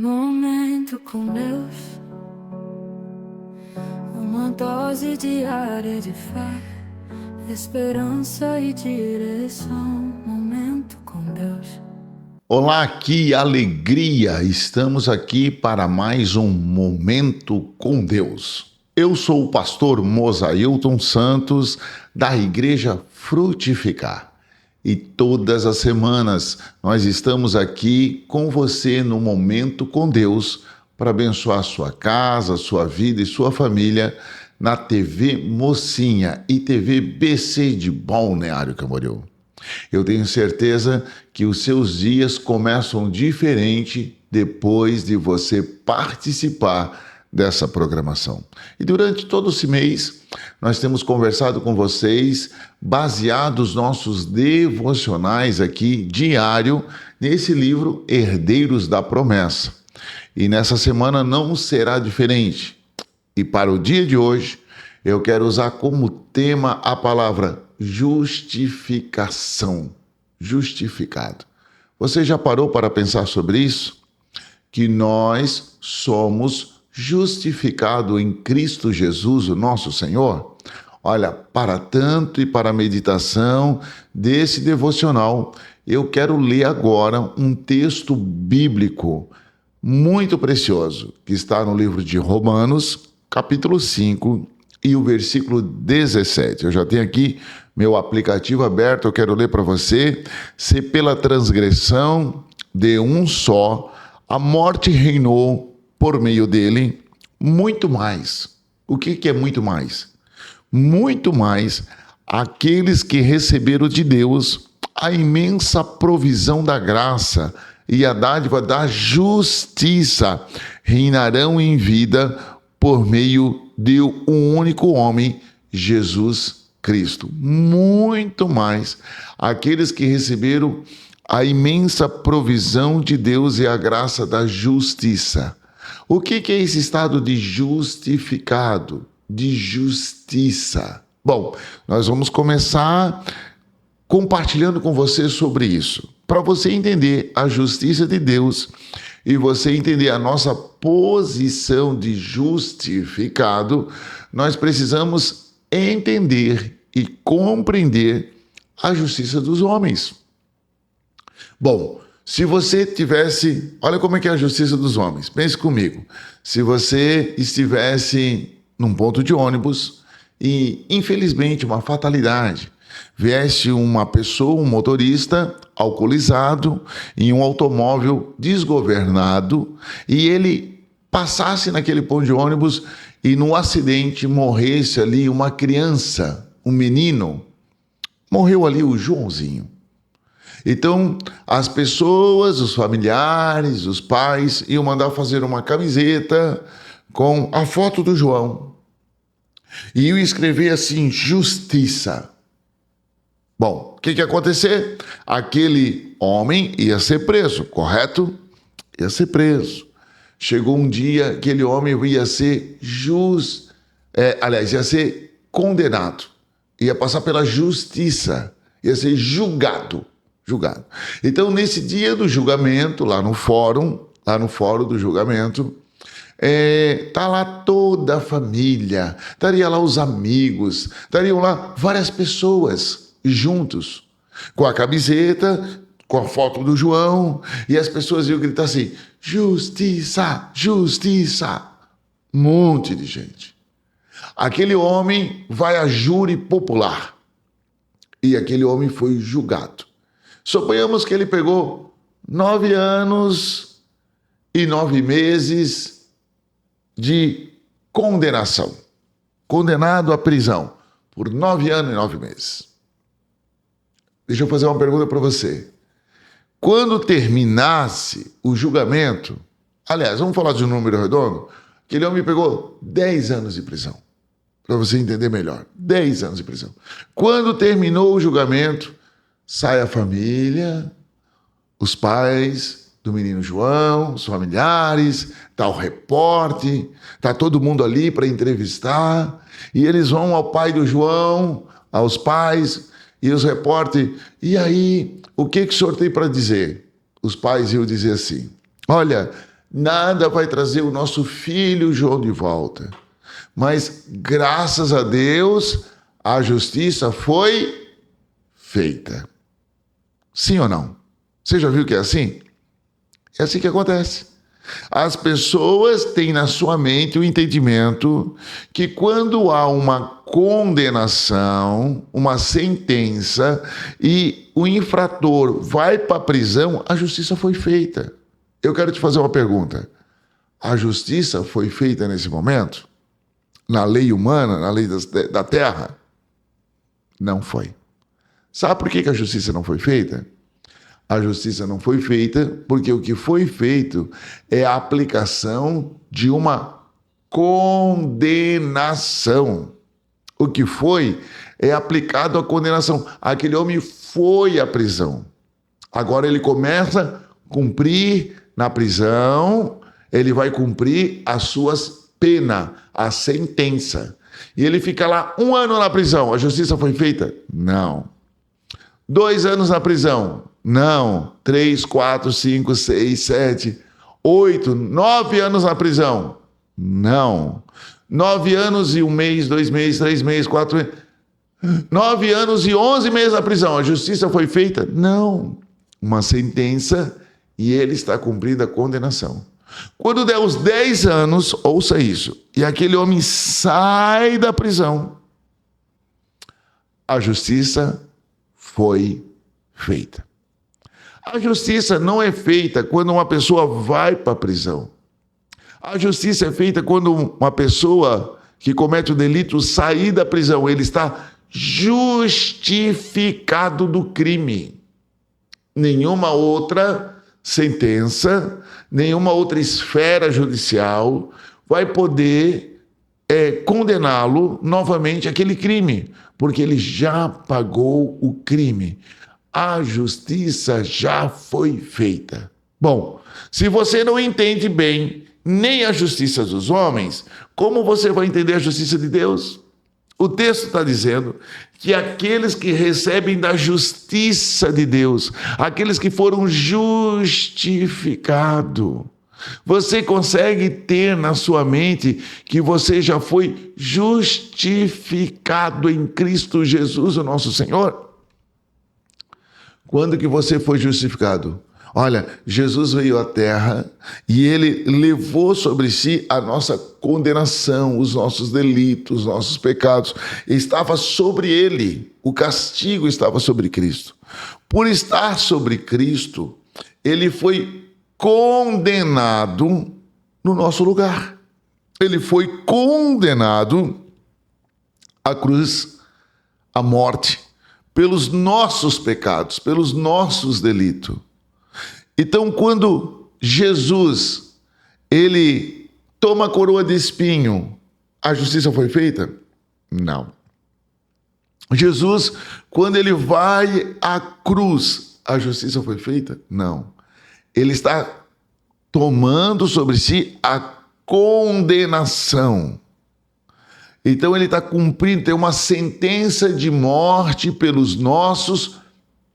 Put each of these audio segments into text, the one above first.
Momento com Deus, uma dose diária de fé, esperança e direção. Momento com Deus. Olá, que alegria! Estamos aqui para mais um Momento com Deus. Eu sou o pastor Mosailton Santos, da Igreja Frutificar. E todas as semanas nós estamos aqui com você no Momento com Deus para abençoar sua casa, sua vida e sua família na TV Mocinha e TV BC de Balneário Camboriú. Eu tenho certeza que os seus dias começam diferente depois de você participar dessa programação. E durante todo esse mês, nós temos conversado com vocês, baseados nos nossos devocionais aqui, diário, nesse livro Herdeiros da Promessa. E nessa semana não será diferente. E para o dia de hoje, eu quero usar como tema a palavra justificação. Justificado. Você já parou para pensar sobre isso? Que nós somos justificados em Cristo Jesus, o nosso Senhor? Olha, para tanto e para a meditação desse devocional, eu quero ler agora um texto bíblico muito precioso, que está no livro de Romanos, capítulo 5, e o versículo 17. Eu já tenho aqui meu aplicativo aberto, eu quero ler para você. Se pela transgressão de um só, a morte reinou por meio dele, muito mais. O que é muito mais? Muito mais aqueles que receberam de Deus a imensa provisão da graça e a dádiva da justiça reinarão em vida por meio de um único homem, Jesus Cristo. Muito mais aqueles que receberam a imensa provisão de Deus e a graça da justiça. O que é esse estado de justificado, de justiça? Bom, nós vamos começar compartilhando com você sobre isso, para você entender a justiça de Deus e você entender a nossa posição de justificado. Nós precisamos entender e compreender a justiça dos homens. Bom, se você tivesse... Olha como é que é a justiça dos homens. Pense comigo. Se você estivesse num ponto de ônibus e, infelizmente, uma fatalidade, viesse uma pessoa, um motorista alcoolizado, em um automóvel desgovernado, e ele passasse naquele ponto de ônibus e no acidente morresse ali uma criança, um menino, morreu ali o Joãozinho. Então, as pessoas, os familiares, os pais, iam mandar fazer uma camiseta com a foto do João. E iam escrever assim, justiça. Bom, o que ia acontecer? Aquele homem ia ser preso, correto? Ia ser preso. Chegou um dia, aquele homem ia ser ia ser condenado. Ia passar pela justiça. Ia ser julgado. Então, nesse dia do julgamento, lá no fórum do julgamento, tá lá toda a família, estaria lá os amigos, estariam lá várias pessoas juntos, com a camiseta, com a foto do João, e as pessoas iam gritar assim, justiça, justiça, um monte de gente. Aquele homem vai a júri popular, e aquele homem foi julgado. Suponhamos que ele pegou 9 anos e 9 meses de condenação, condenado à prisão por 9 anos e 9 meses. Deixa eu fazer uma pergunta para você. Quando terminasse o julgamento, aliás, vamos falar de um número redondo, aquele homem pegou 10 anos de prisão, para você entender melhor. 10 anos de prisão. Quando terminou o julgamento, sai a família, os pais do menino João, os familiares, está o repórter, está todo mundo ali para entrevistar, e eles vão ao pai do João, aos pais, e os repórteres, e aí, o que o senhor tem para dizer? Os pais iam dizer assim, olha, nada vai trazer o nosso filho João de volta. Mas, graças a Deus, a justiça foi feita. Sim ou não? Você já viu que é assim? É assim que acontece. As pessoas têm na sua mente o entendimento que quando há uma condenação, uma sentença, e o infrator vai para a prisão, a justiça foi feita. Eu quero te fazer uma pergunta. A justiça foi feita nesse momento? Na lei humana, na lei da terra? Não foi. Sabe por que a justiça não foi feita? A justiça não foi feita porque o que foi feito é a aplicação de uma condenação. O que foi é aplicado a condenação. Aquele homem foi à prisão. Agora ele começa a cumprir na prisão, ele vai cumprir as suas penas, a sentença. E ele fica lá 1 ano na prisão. A justiça foi feita? Não. 2 anos na prisão? Não. 3, 4, 5, 6, 7, 8, 9 anos na prisão? Não. 9 anos e 1 mês, 2 meses, 3 meses, 4 meses. 9 anos e 11 meses na prisão. A justiça foi feita? Não. Uma sentença e ele está cumprindo a condenação. Quando der os 10 anos, ouça isso, e aquele homem sai da prisão, a justiça foi feita. A justiça não é feita quando uma pessoa vai para a prisão. A justiça é feita quando uma pessoa que comete o delito sair da prisão. Ele está justificado do crime. Nenhuma outra sentença, nenhuma outra esfera judicial vai poder condená-lo novamente àquele crime, porque ele já pagou o crime. A justiça já foi feita. Bom, se você não entende bem nem a justiça dos homens, como você vai entender a justiça de Deus? O texto está dizendo que aqueles que recebem da justiça de Deus, aqueles que foram justificados, você consegue ter na sua mente que você já foi justificado em Cristo Jesus, o nosso Senhor? Quando que você foi justificado? Olha, Jesus veio à terra e ele levou sobre si a nossa condenação, os nossos delitos, os nossos pecados. Estava sobre ele, o castigo estava sobre Cristo. Por estar sobre Cristo, ele foi condenado no nosso lugar. Ele foi condenado à cruz, à morte, pelos nossos pecados, pelos nossos delitos. Então, quando Jesus, ele toma a coroa de espinho, a justiça foi feita? Não. Jesus, quando ele vai à cruz, a justiça foi feita? Não. Ele está tomando sobre si a condenação. Então, ele está cumprindo, tem uma sentença de morte pelos nossos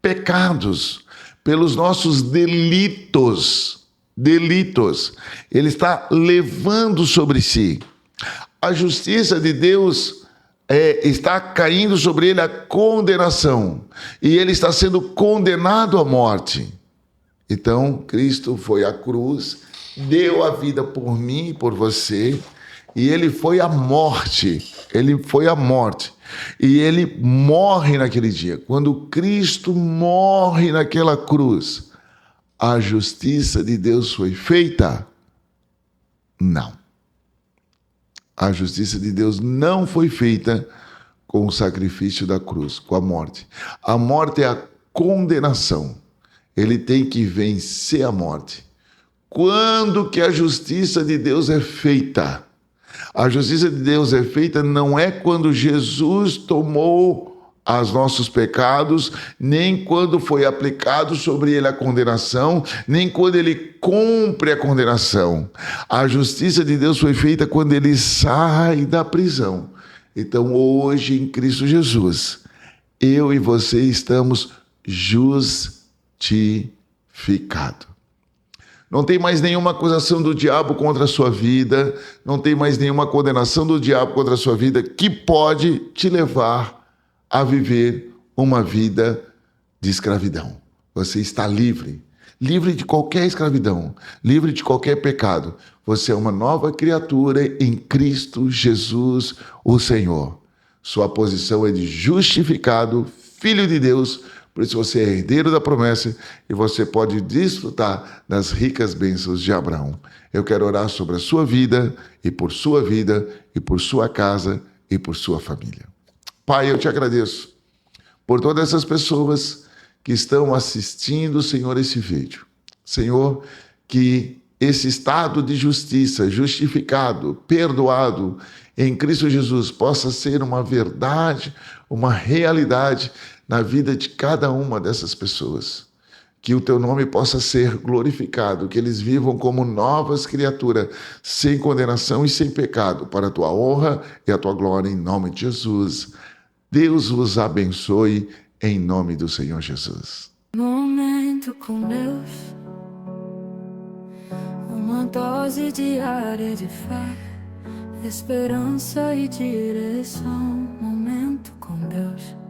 pecados, pelos nossos delitos. Ele está levando sobre si. A justiça de Deus está caindo sobre ele a condenação. E ele está sendo condenado à morte. Então, Cristo foi à cruz, deu a vida por mim e por você, e ele foi à morte. Ele foi à morte. E ele morre naquele dia. Quando Cristo morre naquela cruz, a justiça de Deus foi feita? Não. A justiça de Deus não foi feita com o sacrifício da cruz, com a morte. A morte é a condenação. Ele tem que vencer a morte. Quando que a justiça de Deus é feita? A justiça de Deus é feita não é quando Jesus tomou os nossos pecados, nem quando foi aplicado sobre ele a condenação, nem quando ele cumpre a condenação. A justiça de Deus foi feita quando ele sai da prisão. Então, hoje, em Cristo Jesus, eu e você estamos justificados. Não tem mais nenhuma acusação do diabo contra a sua vida, não tem mais nenhuma condenação do diabo contra a sua vida que pode te levar a viver uma vida de escravidão. Você está livre, livre de qualquer escravidão, livre de qualquer pecado. Você é uma nova criatura em Cristo Jesus, o Senhor. Sua posição é de justificado, filho de Deus. Por isso você é herdeiro da promessa e você pode desfrutar das ricas bênçãos de Abraão. Eu quero orar sobre a sua vida e por sua casa e por sua família. Pai, eu te agradeço por todas essas pessoas que estão assistindo, Senhor, esse vídeo. Senhor, que esse estado de justiça, justificado, perdoado em Cristo Jesus possa ser uma verdade, uma realidade na vida de cada uma dessas pessoas. Que o teu nome possa ser glorificado, que eles vivam como novas criaturas, sem condenação e sem pecado, para a tua honra e a tua glória, em nome de Jesus. Deus vos abençoe, em nome do Senhor Jesus. Momento com Deus, uma dose diária de fé, esperança e direção. Momento com Deus.